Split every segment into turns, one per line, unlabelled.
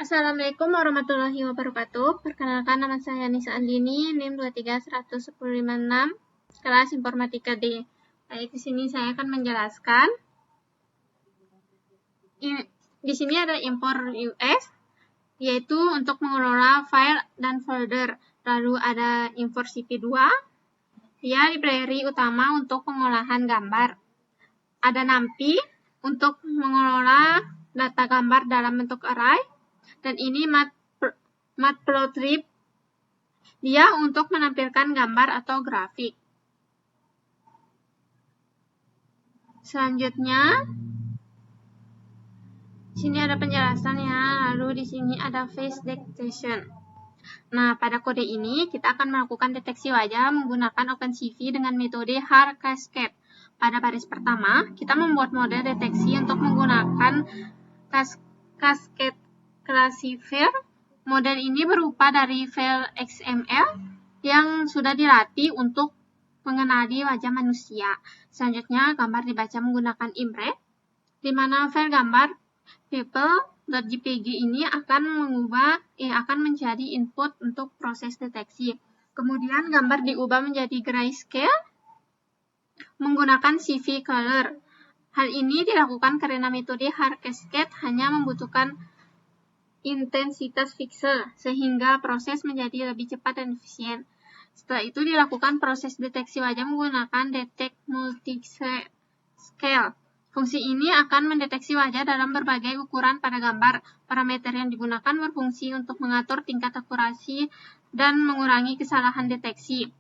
Assalamualaikum warahmatullahi wabarakatuh. Perkenalkan, nama saya Nisa Andini, NIM 2311056, kelas Informatika D. Baik, di sini saya akan menjelaskan. Di sini ada import US, yaitu untuk mengelola file dan folder. Lalu ada import CP2, dia library utama untuk pengolahan gambar. Ada NumPy untuk mengelola data gambar dalam bentuk array. Dan ini Matplotlib, dia untuk menampilkan gambar atau grafik. Selanjutnya, sini ada penjelasannya. Lalu di sini ada face detection. Nah, pada kode ini kita akan melakukan deteksi wajah menggunakan OpenCV dengan metode Hard Cascade. Pada baris pertama, kita membuat model deteksi untuk menggunakan Cascade Classifier. Model ini berupa dari file XML yang sudah dilatih untuk mengenali wajah manusia. Selanjutnya, gambar dibaca menggunakan imprint, di mana file gambar people.jpg ini akan menjadi input untuk proses deteksi. Kemudian gambar diubah menjadi grayscale menggunakan CV color. Hal ini dilakukan karena metode Hard Cascade hanya membutuhkan intensitas pixel, sehingga proses menjadi lebih cepat dan efisien. Setelah itu dilakukan proses deteksi wajah menggunakan Detect Multiscale. Fungsi ini akan mendeteksi wajah dalam berbagai ukuran pada gambar. Parameter yang digunakan berfungsi untuk mengatur tingkat akurasi dan mengurangi kesalahan deteksi.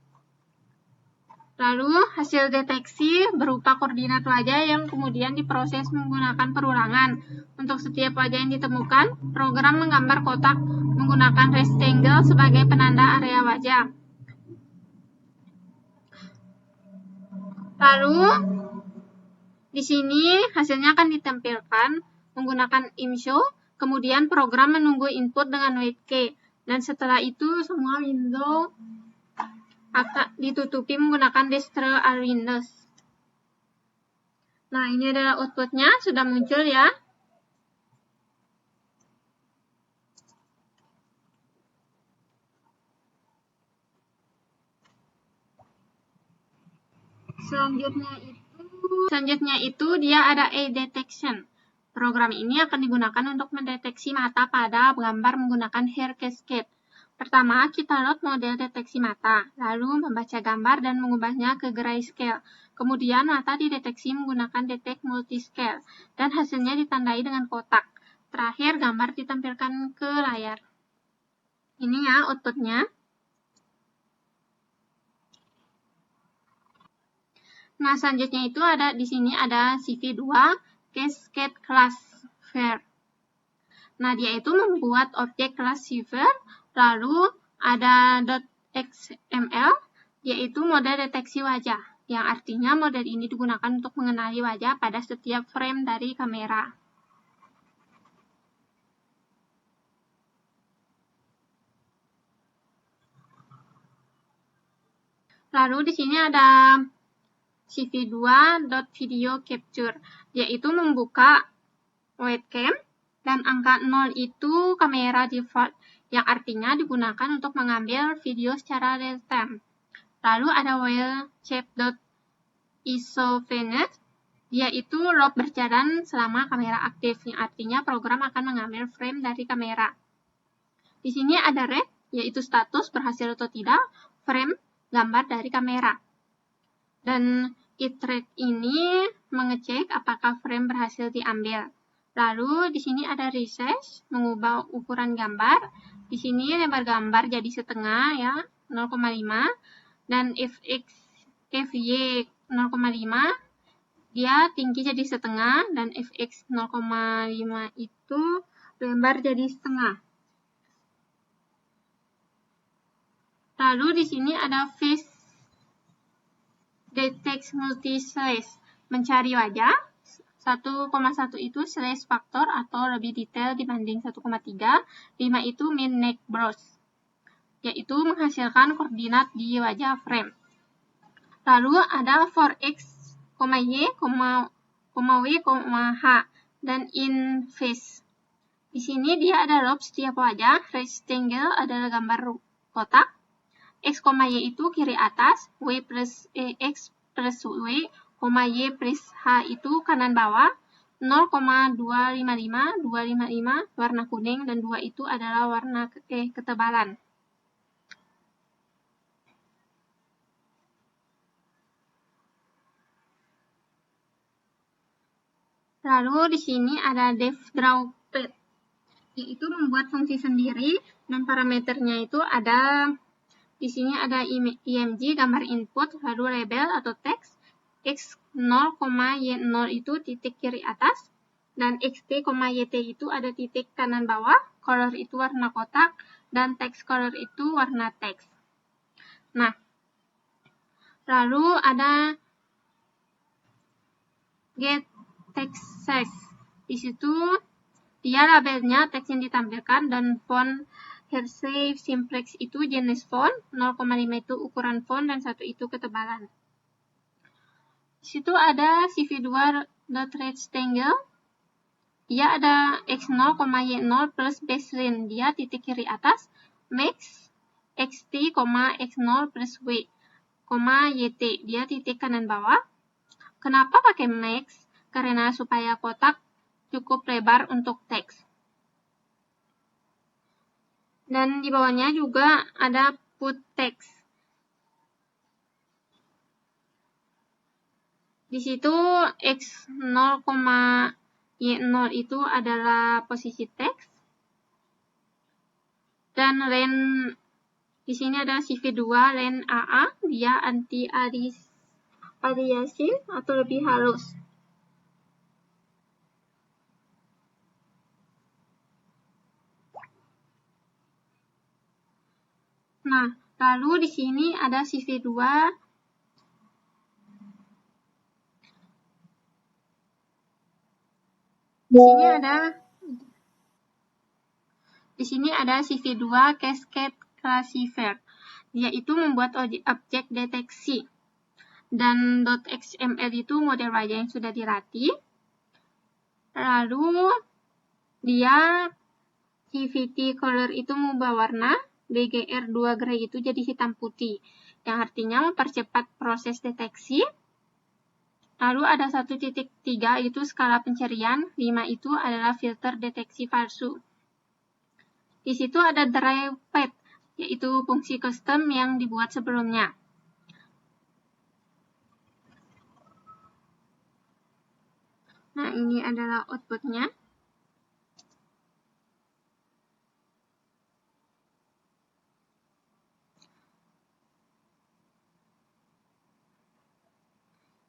Lalu, hasil deteksi berupa koordinat wajah yang kemudian diproses menggunakan perulangan. Untuk setiap wajah yang ditemukan, program menggambar kotak menggunakan rectangle sebagai penanda area wajah. Lalu, di sini hasilnya akan ditampilkan menggunakan imshow, kemudian program menunggu input dengan wait-key, dan setelah itu semua window akan ditutupi menggunakan Destroy All Windows. Nah, ini adalah outputnya, sudah muncul ya. Selanjutnya itu dia ada eye detection. Program ini akan digunakan untuk mendeteksi mata pada gambar menggunakan Hair Cascade. Pertama, kita load model deteksi mata, lalu membaca gambar dan mengubahnya ke grayscale. Kemudian, mata dideteksi menggunakan Detect Multiscale, dan hasilnya ditandai dengan kotak. Terakhir, gambar ditampilkan ke layar. Ini ya outputnya. Nah, selanjutnya itu ada di sini ada CV2 Cascade Classifier. Nah, dia itu membuat objek classifier. Lalu ada .xml, yaitu model deteksi wajah, yang artinya model ini digunakan untuk mengenali wajah pada setiap frame dari kamera. Lalu di sini ada CV2.video capture, yaitu membuka webcam, dan angka 0 itu kamera default, yang artinya digunakan untuk mengambil video secara real-time. Lalu ada wheelchape.isofenet, yaitu loop berjalan selama kamera aktif, yang artinya program akan mengambil frame dari kamera. Di sini ada red, yaitu status berhasil atau tidak, frame gambar dari kamera. Dan iterate ini mengecek apakah frame berhasil diambil. Lalu di sini ada resize, mengubah ukuran gambar. Di sini lebar gambar jadi setengah ya, 0,5, dan FY 0,5 dia tinggi jadi setengah, dan fx 0,5 itu lebar jadi setengah. Lalu di sini ada face detect multi-slash, mencari wajah. 1,1 itu slash faktor atau lebih detail dibanding 1,3. 5 itu min neck browse, yaitu menghasilkan koordinat di wajah frame. Lalu ada for x, y, w, h, dan in face. Di sini dia ada loop setiap wajah, rectangle adalah gambar kotak, X, Y itu kiri atas, Y plus X plus Y, Y plus H itu kanan bawah, 0,255, 255 warna kuning, dan 2 itu adalah warna ketebalan. Lalu di sini ada def draw pad, yaitu membuat fungsi sendiri, dan parameternya itu ada di sini ada img gambar input, lalu label atau teks, x0, y0 itu titik kiri atas, dan xt, yt itu ada titik kanan bawah, color itu warna kotak, dan text color itu warna teks. Nah, lalu ada get text size. Di situ dia labelnya teks yang ditampilkan, dan font Hersey Simplex itu jenis font, 0,5 itu ukuran font, dan 1 itu ketebalan. Di situ ada cv2.rectangle. Dia ada x0, y0 plus baseline. Dia titik kiri atas, max xt, x0 plus y, yt. Dia titik kanan bawah. Kenapa pakai max? Karena supaya kotak cukup lebar untuk teks. Dan di bawahnya juga ada put text. Di situ x0, y0 itu adalah posisi teks. Dan len di sini ada cv2 len AA, dia anti aliasing atau lebih halus. Nah, lalu di sini ada cv2 Di sini ada cv2 cascade classifier, yaitu membuat objek deteksi. Dan .xml itu model wajah yang sudah dilatih. Lalu dia CVT color itu mengubah warna, BGR2 gray itu jadi hitam putih, yang artinya mempercepat proses deteksi. Lalu ada 1.3 itu skala pencarian, 5 itu adalah filter deteksi palsu. Di situ ada dry pad, yaitu fungsi custom yang dibuat sebelumnya. Nah, ini adalah outputnya.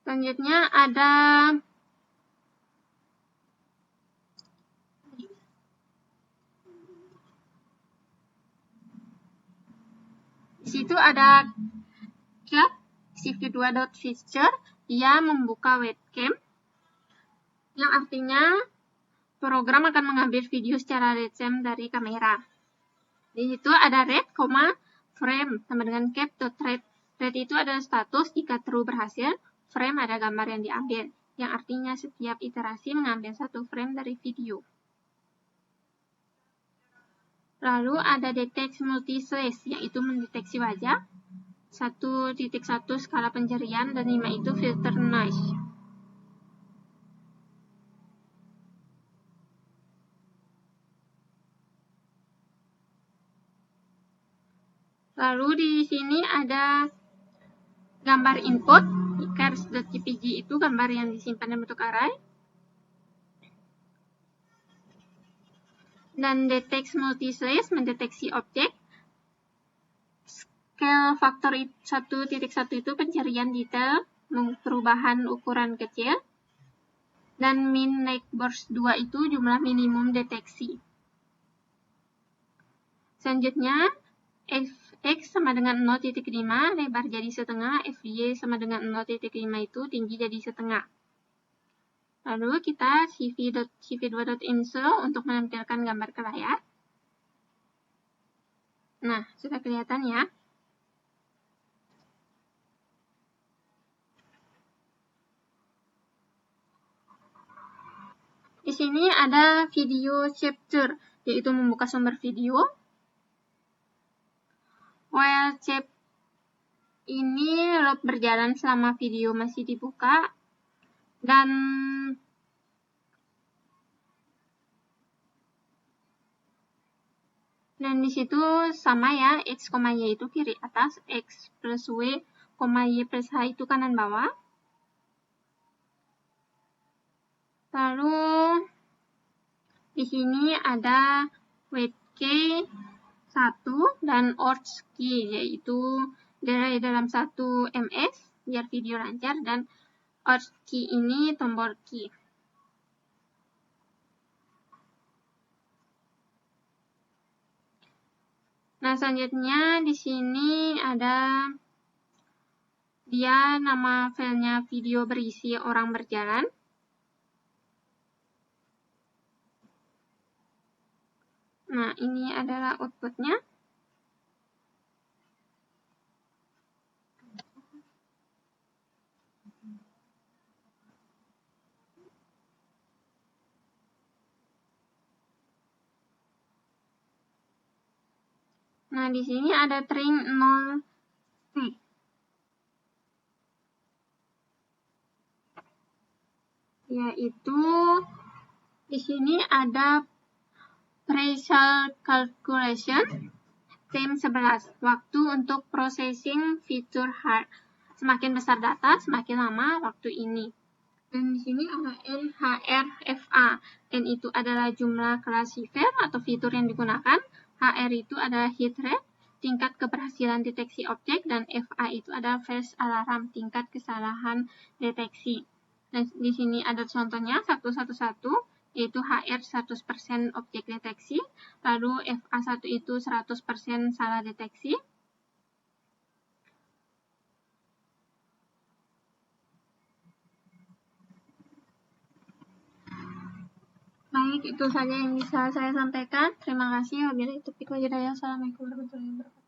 Selanjutnya ada di situ ada cv2.feature, dia membuka webcam, yang artinya program akan mengambil video secara real-time dari kamera. Di situ ada red, frame sama dengan cap.red. Red itu adalah status jika true berhasil, frame ada gambar yang diambil, yang artinya setiap iterasi mengambil 1 frame dari video. Lalu ada detect multi-slash, yaitu mendeteksi wajah, 1.1 skala pencarian, dan 5 itu filter noise. Lalu di sini ada gambar input, cars.jpg itu gambar yang disimpan dalam bentuk array. Dan detect multi-slash mendeteksi objek. Scale factor 1.1 itu pencarian detail, perubahan ukuran kecil. Dan min neighbors 2 itu jumlah minimum deteksi. Selanjutnya, fx sama dengan 0.5, lebar jadi setengah, fy sama dengan 0.5 itu tinggi jadi setengah. Lalu kita cv2.install untuk menampilkan gambar ke layar. Nah, sudah kelihatan ya. Di sini ada video chapter, yaitu membuka sumber video. While chapter ini loop berjalan selama video masih dibuka. Dan di situ sama ya, X, Y itu kiri atas, X plus W, Y plus H itu kanan bawah. Lalu di sini ada weight 1 dan ORCS key, yaitu dari dalam 1 ms biar video lancar, dan ORCS key ini tombol key. Nah, selanjutnya di sini ada dia nama filenya video berisi orang berjalan. Nah, ini adalah outputnya. Nah, di sini ada string 0 string. Yaitu di sini ada pre-shell calculation time 11, waktu untuk processing feature hard. Semakin besar data, semakin lama waktu ini. Dan di sini ada NHRFA. N itu adalah jumlah classifier atau fitur yang digunakan. HR itu adalah hit rate, tingkat keberhasilan deteksi objek, dan FA itu adalah false alarm, tingkat kesalahan deteksi. Dan di sini ada contohnya 111, yaitu HR 100% objek deteksi, lalu FA1 itu 100% salah deteksi. Baik, itu saja yang bisa saya sampaikan. Terima kasih. Wabillahi taufiq wal hidayah. Assalamualaikum warahmatullahi wabarakatuh.